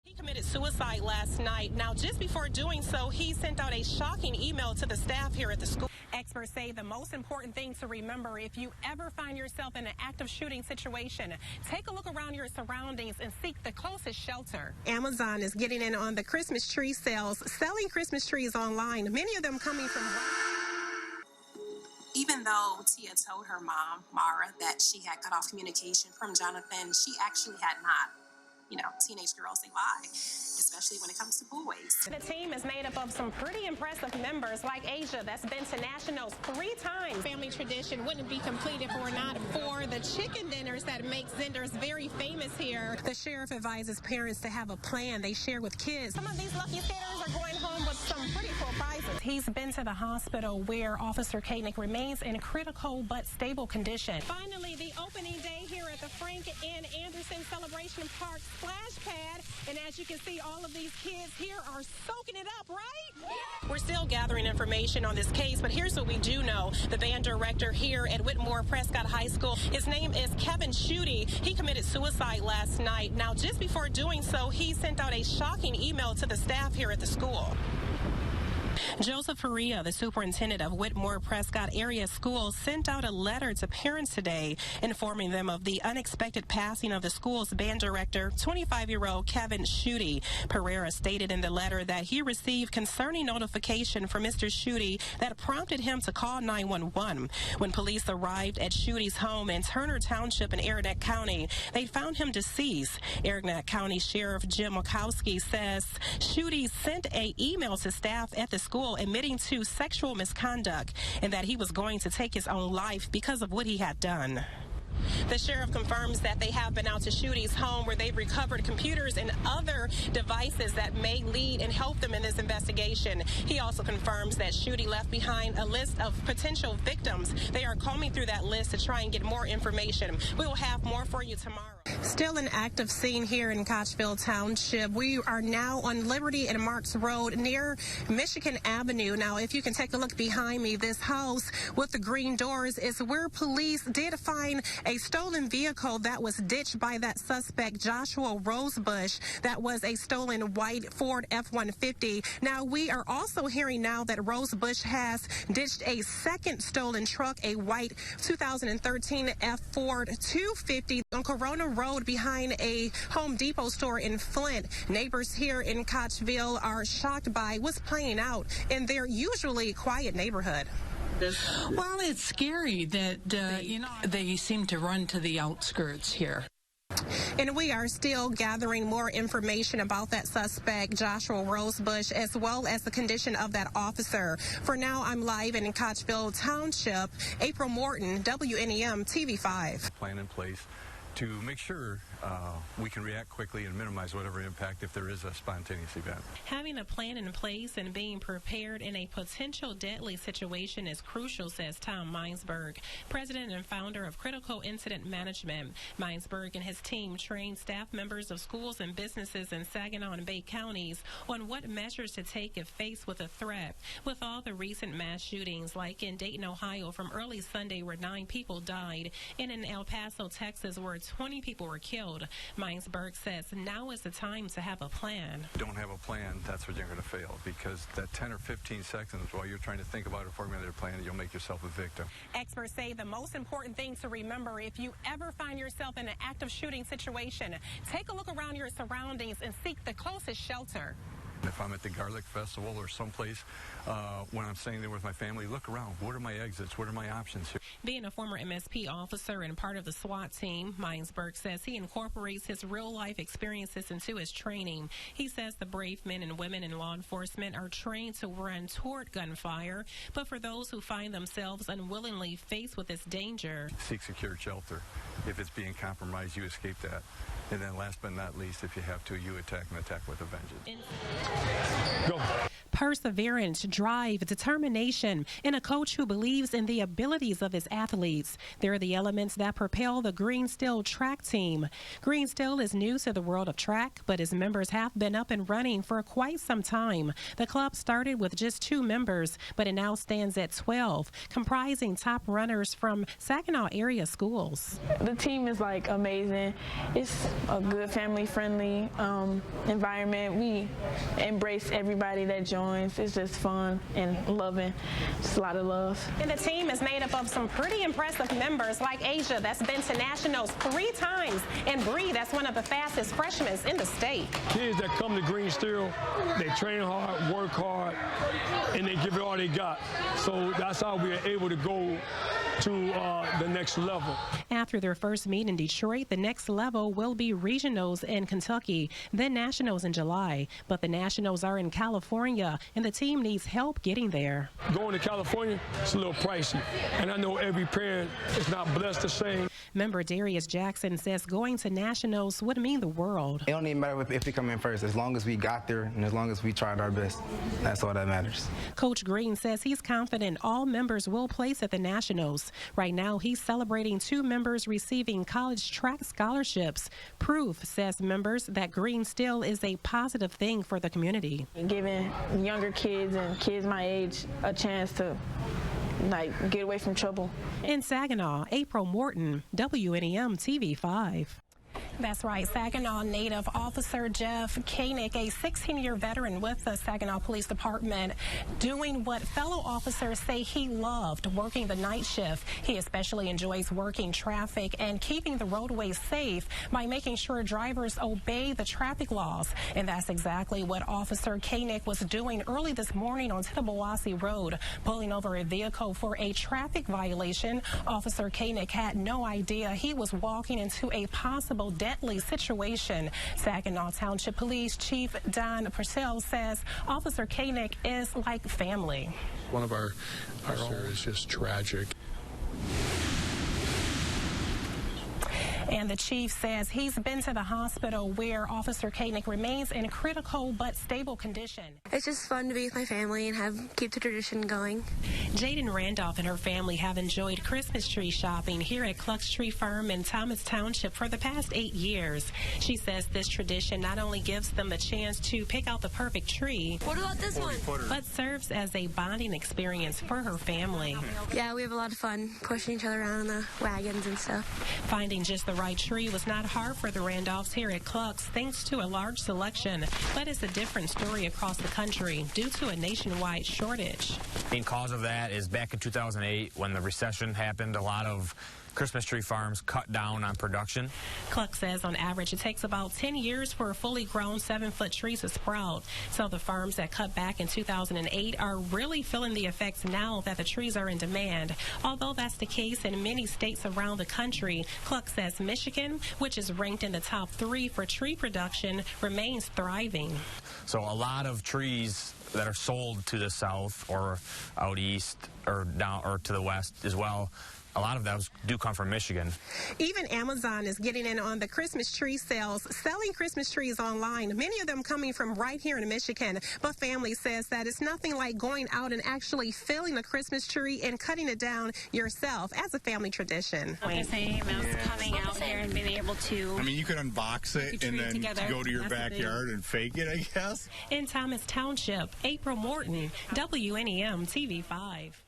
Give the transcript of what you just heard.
He committed suicide last night. Now, just before doing so, he sent out a shocking email to the staff here at the school. Experts say the most important thing to remember if you ever find yourself in an active shooting situation, take a look around your surroundings and seek the closest shelter. Amazon is getting in on the Christmas tree sales, selling Christmas trees online, many of them coming from... Even though Tia told her mom, Mara, that she had cut off communication from Jonathan, she actually had not. You know, teenage girls, they lie, especially when it comes to boys. The team is made up of some pretty impressive members like Asia that's been to nationals 3 times. Family tradition wouldn't be complete if it were not for the chicken dinners that make Zinders very famous here. The sheriff advises parents to have a plan they share with kids. Some of these lucky skaters are going home with some pretty cool prizes. He's been to the hospital where Officer Koenig remains in critical but stable condition. Finally, the opening day here at the Frank and Anderson Celebration Park splash pad, and as you can see, all of these kids here are soaking it up, right? Yeah. We're still gathering information on this case, but here's what we do know. The band director here at Whitmore Prescott High School, his name is Kevin Schutte. He committed suicide last night. Now, just before doing so, he sent out a shocking email to the staff here at the school. Joseph Faria, the superintendent of Whitmore Prescott Area Schools, sent out a letter to parents today informing them of the unexpected passing of the school's band director, 25-year-old Kevin Schutte. Pereira stated in the letter that he received concerning notification from Mr. Schutte that prompted him to call 911. When police arrived at Schutte's home in Turner Township in Aranet County, they found him deceased. Aranet County Sheriff Jim Murkowski says Schutte sent an email to staff at the school admitting to sexual misconduct and that he was going to take his own life because of what he had done. The sheriff confirms that they have been out to Schutte's home where they've recovered computers and other devices that may lead and help them in this investigation. He also confirms that Schutte left behind a list of potential victims. They are combing through that list to try and get more information. We will have more for you tomorrow. Still an active scene here in Kochville Township. We are now on Liberty and Marks Road near Michigan Avenue. Now, if you can take a look behind me, this house with the green doors is where police did find a stolen vehicle that was ditched by that suspect, Joshua Rosebush. That was a stolen white Ford F-150. Now, we are also hearing now that Rosebush has ditched a second stolen truck, a white 2013 F Ford 250 on Corona Road behind a Home Depot store in Flint. Neighbors here in Kochville are shocked by what's playing out in their usually quiet neighborhood. Well, it's scary that, they seem to run to the outskirts here. And we are still gathering more information about that suspect, Joshua Rosebush, as well as the condition of that officer. For now, I'm live in Kochville Township. April Morton, WNEM TV5. Plan in place to make sure we can react quickly and minimize whatever impact if there is a spontaneous event. Having a plan in place and being prepared in a potential deadly situation is crucial, says Tom Minesburg, president and founder of Critical Incident Management. Minesburg and his team train staff members of schools and businesses in Saginaw and Bay counties on what measures to take if faced with a threat. With all the recent mass shootings, like in Dayton, Ohio, from early Sunday where 9 people died, and in El Paso, Texas, where 20 people were killed, Minesburg says now is the time to have a plan. If you don't have a plan, that's when you're going to fail, because that 10 or 15 seconds while you're trying to think about a formulated plan, you'll make yourself a victim. Experts say the most important thing to remember if you ever find yourself in an active shooting situation, take a look around your surroundings and seek the closest shelter. If I'm at the Garlic Festival or someplace, when I'm staying there with my family, look around. What are my exits? What are my options here? Being a former MSP officer and part of the SWAT team, Minesburg says he incorporates his real-life experiences into his training. He says the brave men and women in law enforcement are trained to run toward gunfire, but for those who find themselves unwillingly faced with this danger, seek secure shelter. If it's being compromised, you escape that. And then last but not least, if you have to, you attack and attack with a vengeance. Go. perseverance, drive, determination, and a coach who believes in the abilities of his athletes. They're the elements that propel the Green Steel track team. Green Steel is new to the world of track, but its members have been up and running for quite some time. The club started with just 2 members, but it now stands at 12, comprising top runners from Saginaw area schools. The team is amazing. It's a good family-friendly environment. We embrace everybody that joins. It's just fun and loving. Just a lot of love. And the team is made up of some pretty impressive members like Asia, that's been to nationals 3 times, and Bree, that's one of the fastest freshmen in the state. Kids that come to Green Steel, they train hard, work hard, and they give it all they got. So that's how we are able to go to the next level. After their first meet in Detroit, the next level will be regionals in Kentucky, then nationals in July. But the nationals are in California, and the team needs help getting there. Going to California, it's a little pricey, and I know every parent is not blessed the same. Member Darius Jackson says going to nationals would mean the world. It don't even matter if we come in first, as long as we got there and as long as we tried our best. That's all that matters. Coach Green says he's confident all members will place at the nationals. Right now, he's celebrating 2 members receiving college track scholarships. Proof, says members, that Green Steel is a positive thing for the community. Giving younger kids and kids my age a chance to get away from trouble. In Saginaw, April Morton, WNEM TV 5. That's right. Saginaw native Officer Jeff Koenig, a 16-year veteran with the Saginaw Police Department, doing what fellow officers say he loved, working the night shift. He especially enjoys working traffic and keeping the roadways safe by making sure drivers obey the traffic laws. And that's exactly what Officer Koenig was doing early this morning on Tittabawassee Road, pulling over a vehicle for a traffic violation. Officer Koenig had no idea he was walking into a possible deadly situation. Saginaw Township Police Chief Don Purcell says Officer Koenig is like family. One of our is just tragic. And the chief says he's been to the hospital where Officer Koenig remains in critical but stable condition. It's just fun to be with my family and keep the tradition going. Jaden Randolph and her family have enjoyed Christmas tree shopping here at Cluck's Tree Farm in Thomas Township for the past 8 years. She says this tradition not only gives them the chance to pick out the perfect tree, What about this one? but serves as a bonding experience for her family. Yeah, we have a lot of fun pushing each other around in the wagons and stuff. Finding just the right tree was not hard for the Randolphs here at Cluck's thanks to a large selection, but it's a different story across the country due to a nationwide shortage. The main cause of that is back in 2008 when the recession happened, a lot of Christmas tree farms cut down on production. Cluck says on average it takes about 10 years for a fully grown 7-foot tree to sprout. So the farms that cut back in 2008 are really feeling the effects now that the trees are in demand. Although that's the case in many states around the country, Cluck says Michigan, which is ranked in the top 3 for tree production, remains thriving. So a lot of trees that are sold to the south or out east or down or to the west as well, a lot of those do come from Michigan. Even Amazon is getting in on the Christmas tree sales, selling Christmas trees online, many of them coming from right here in Michigan. But family says that it's nothing like going out and actually filling a Christmas tree and cutting it down yourself as a family tradition. The same as coming out here and being able to... I mean, you could unbox it and then go to your backyard and fake it, I guess. In Thomas Township, April Morton, WNEM TV 5.